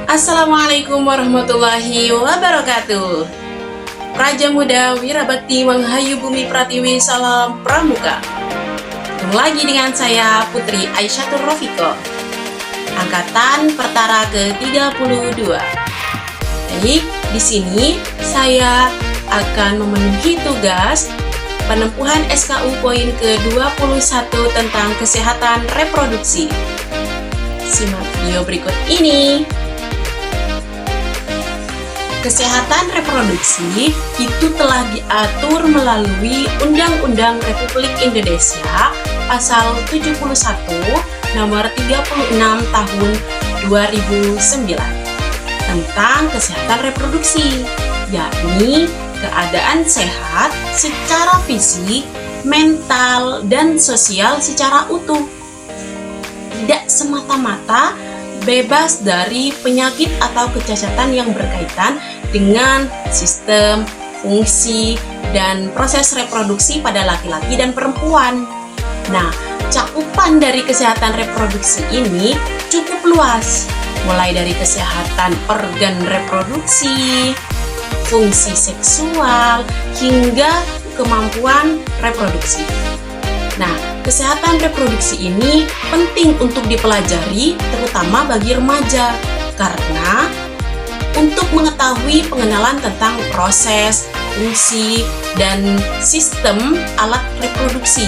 Assalamualaikum warahmatullahi wabarakatuh. Praja Muda Wirabakti Menghayu Bumi Pratiwi, salam pramuka. Ketemu lagi dengan saya Putri Aisyatul Rofiko, Angkatan Pertara ke-32. Baik, di sini saya akan memenuhi tugas penempuhan SKU poin ke-21 tentang kesehatan reproduksi. Simak video berikut ini. Kesehatan reproduksi itu telah diatur melalui Undang-Undang Republik Indonesia Pasal 71 Nomor 36 Tahun 2009 tentang kesehatan reproduksi, yakni keadaan sehat secara fisik, mental, dan sosial secara utuh. Tidak semata-mata bebas dari penyakit atau kecacatan yang berkaitan dengan sistem, fungsi, dan proses reproduksi pada laki-laki dan perempuan. Nah, cakupan dari kesehatan reproduksi ini cukup luas, mulai dari kesehatan organ reproduksi, fungsi seksual, hingga kemampuan reproduksi. Nah, kesehatan reproduksi ini penting untuk dipelajari, terutama bagi remaja, karena untuk mengetahui pengenalan tentang proses, fungsi, dan sistem alat reproduksi.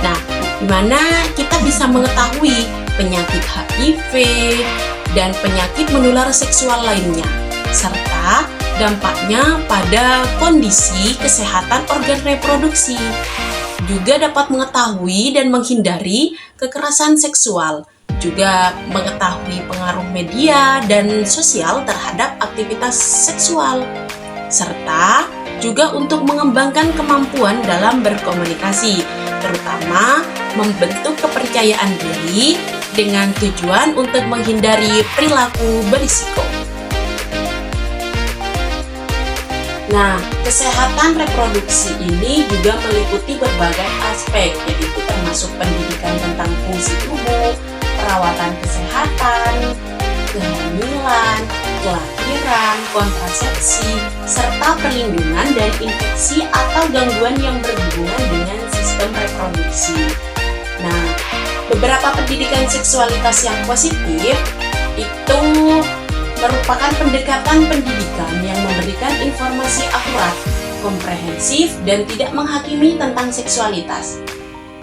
Nah, di mana kita bisa mengetahui penyakit HIV dan penyakit menular seksual lainnya, serta dampaknya pada kondisi kesehatan organ reproduksi. Juga dapat mengetahui dan menghindari kekerasan seksual, juga mengetahui pengaruh media dan sosial terhadap aktivitas seksual, serta juga untuk mengembangkan kemampuan dalam berkomunikasi, terutama membentuk kepercayaan diri dengan tujuan untuk menghindari perilaku berisiko. Nah, kesehatan reproduksi ini juga meliputi berbagai aspek, yaitu termasuk pendidikan tentang fungsi tubuh, perawatan kesehatan, kehamilan, kelahiran, kontrasepsi, serta perlindungan dari infeksi atau gangguan yang berhubungan dengan sistem reproduksi. Nah, beberapa pendidikan seksualitas yang positif itu merupakan pendekatan pendidikan yang memberikan informasi akurat, komprehensif, dan tidak menghakimi tentang seksualitas.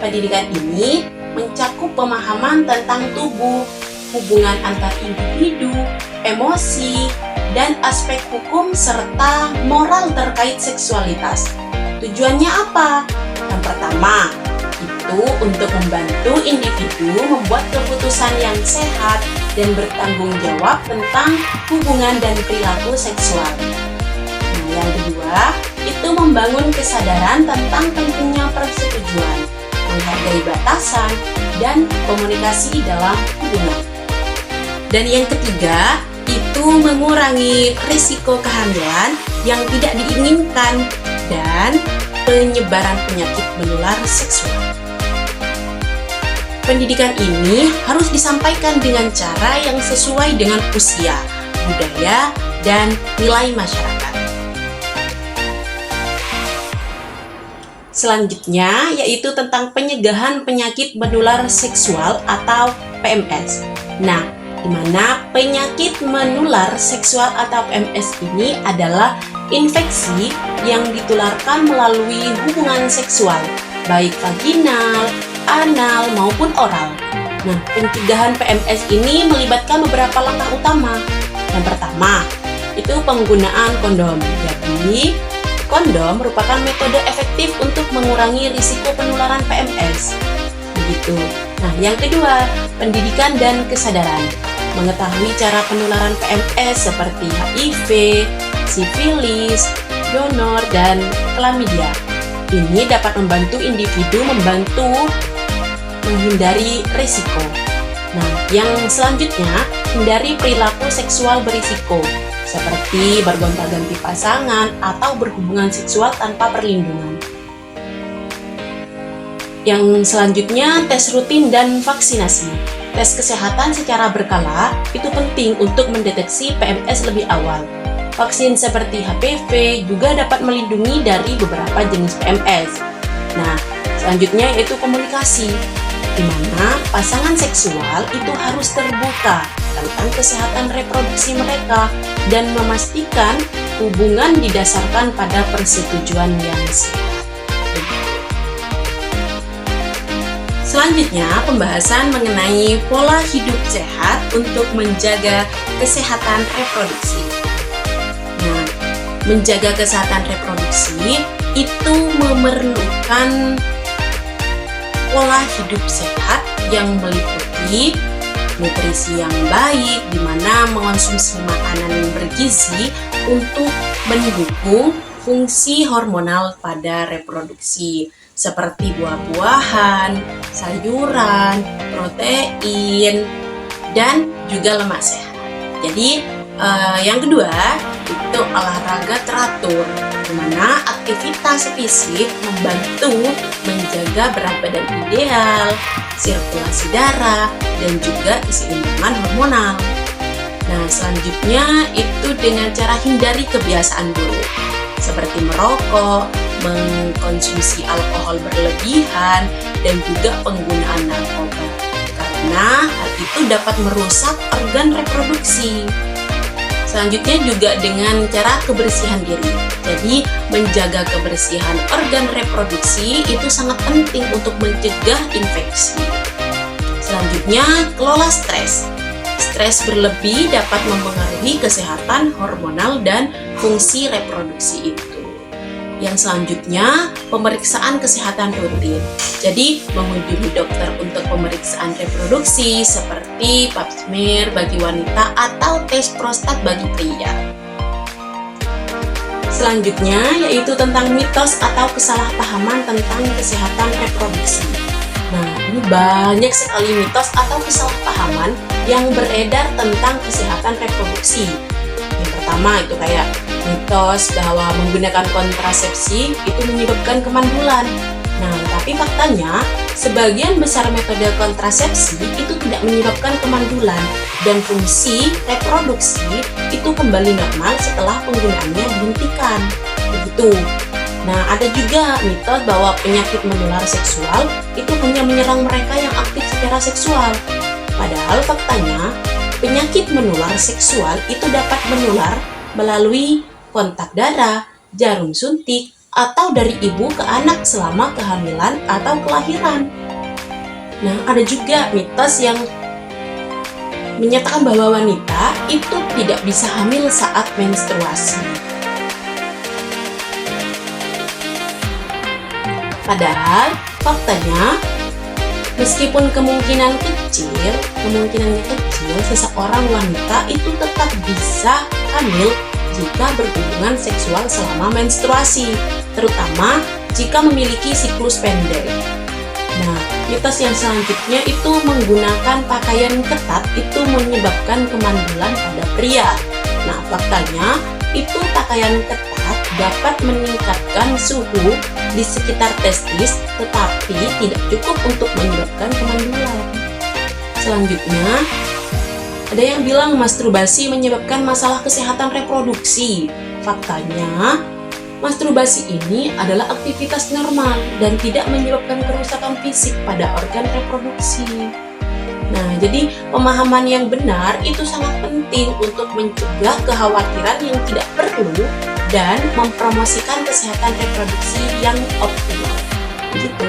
Pendidikan ini mencakup pemahaman tentang tubuh, hubungan antar individu, emosi, dan aspek hukum serta moral terkait seksualitas. Tujuannya apa? Yang pertama, itu untuk membantu individu membuat keputusan yang sehat dan bertanggung jawab tentang hubungan dan perilaku seksual. Nah, yang kedua, itu membangun kesadaran tentang pentingnya persetujuan, menghargai batasan, dan komunikasi dalam hubungan. Dan yang ketiga, itu mengurangi risiko kehamilan yang tidak diinginkan dan penyebaran penyakit menular seksual. Pendidikan ini harus disampaikan dengan cara yang sesuai dengan usia, budaya, dan nilai masyarakat. Selanjutnya yaitu tentang pencegahan penyakit menular seksual atau PMS. Nah, di mana penyakit menular seksual atau PMS ini adalah infeksi yang ditularkan melalui hubungan seksual, baik vaginal, anal, maupun oral. Nah, pencegahan PMS ini melibatkan beberapa langkah utama. Yang pertama, itu penggunaan kondom. Jadi, kondom merupakan metode efektif untuk mengurangi risiko penularan PMS. Begitu. Nah, yang kedua, pendidikan dan kesadaran. Mengetahui cara penularan PMS seperti HIV, sifilis, donor, dan chlamydia. Ini dapat membantu individu menghindari risiko. Nah, yang selanjutnya, hindari perilaku seksual berisiko, seperti bergonta-ganti pasangan atau berhubungan seksual tanpa perlindungan. Yang selanjutnya, tes rutin dan vaksinasi. tes kesehatan secara berkala itu penting untuk mendeteksi PMS lebih awal. Vaksin seperti HPV juga dapat melindungi dari beberapa jenis PMS. Nah, selanjutnya yaitu komunikasi, di mana pasangan seksual itu harus terbuka tentang kesehatan reproduksi mereka dan memastikan hubungan didasarkan pada persetujuan yang sehat. Selanjutnya, pembahasan mengenai pola hidup sehat untuk menjaga kesehatan reproduksi. Nah, menjaga kesehatan reproduksi itu memerlukan pola hidup sehat yang meliputi nutrisi yang baik, di mana mengonsumsi makanan yang bergizi untuk mendukung fungsi hormonal pada reproduksi, seperti buah-buahan, sayuran, protein, dan juga lemak sehat. Jadi, yang kedua itu olahraga teratur, di mana aktivitas fisik membantu menjaga berat badan ideal, sirkulasi darah, dan juga keseimbangan hormonal. Nah, selanjutnya itu dengan cara hindari kebiasaan buruk, seperti merokok, mengkonsumsi alkohol berlebihan, dan juga penggunaan narkoba, karena hal itu dapat merusak organ reproduksi. Selanjutnya juga dengan cara kebersihan diri. Jadi, menjaga kebersihan organ reproduksi itu sangat penting untuk mencegah infeksi. Selanjutnya, kelola stres. Stres berlebih dapat mempengaruhi kesehatan hormonal dan fungsi reproduksi itu. Yang selanjutnya, pemeriksaan kesehatan rutin. Jadi, mengunjungi dokter untuk pemeriksaan reproduksi seperti pap smear bagi wanita atau tes prostat bagi pria. Selanjutnya, yaitu tentang mitos atau kesalahpahaman tentang kesehatan reproduksi. Nah, ini banyak sekali mitos atau kesalahpahaman yang beredar tentang kesehatan reproduksi. Yang pertama itu kayak mitos bahwa menggunakan kontrasepsi itu menyebabkan kemandulan. Nah, tapi faktanya sebagian besar metode kontrasepsi itu tidak menyebabkan kemandulan dan fungsi reproduksi itu kembali normal setelah penggunaannya dihentikan. Begitu. Nah, ada juga mitos bahwa penyakit menular seksual itu hanya menyerang mereka yang aktif secara seksual. Padahal faktanya penyakit menular seksual itu dapat menular melalui kontak darah, jarum suntik, atau dari ibu ke anak selama kehamilan atau kelahiran. Nah, ada juga mitos yang menyatakan bahwa wanita itu tidak bisa hamil saat menstruasi. Padahal, faktanya, meskipun kemungkinannya kecil, seseorang wanita itu tetap bisa hamil jika berhubungan seksual selama menstruasi, terutama jika memiliki siklus pendek. Nah, mitos yang selanjutnya itu menggunakan pakaian ketat itu menyebabkan kemandulan pada pria. Nah, faktanya itu pakaian ketat dapat meningkatkan suhu di sekitar testis, tetapi tidak cukup untuk menyebabkan kemandulan. Selanjutnya, ada yang bilang masturbasi menyebabkan masalah kesehatan reproduksi. Faktanya, masturbasi ini adalah aktivitas normal dan tidak menyebabkan kerusakan fisik pada organ reproduksi. Nah, jadi pemahaman yang benar itu sangat penting untuk mencegah kekhawatiran yang tidak perlu dan mempromosikan kesehatan reproduksi yang optimal. Gitu.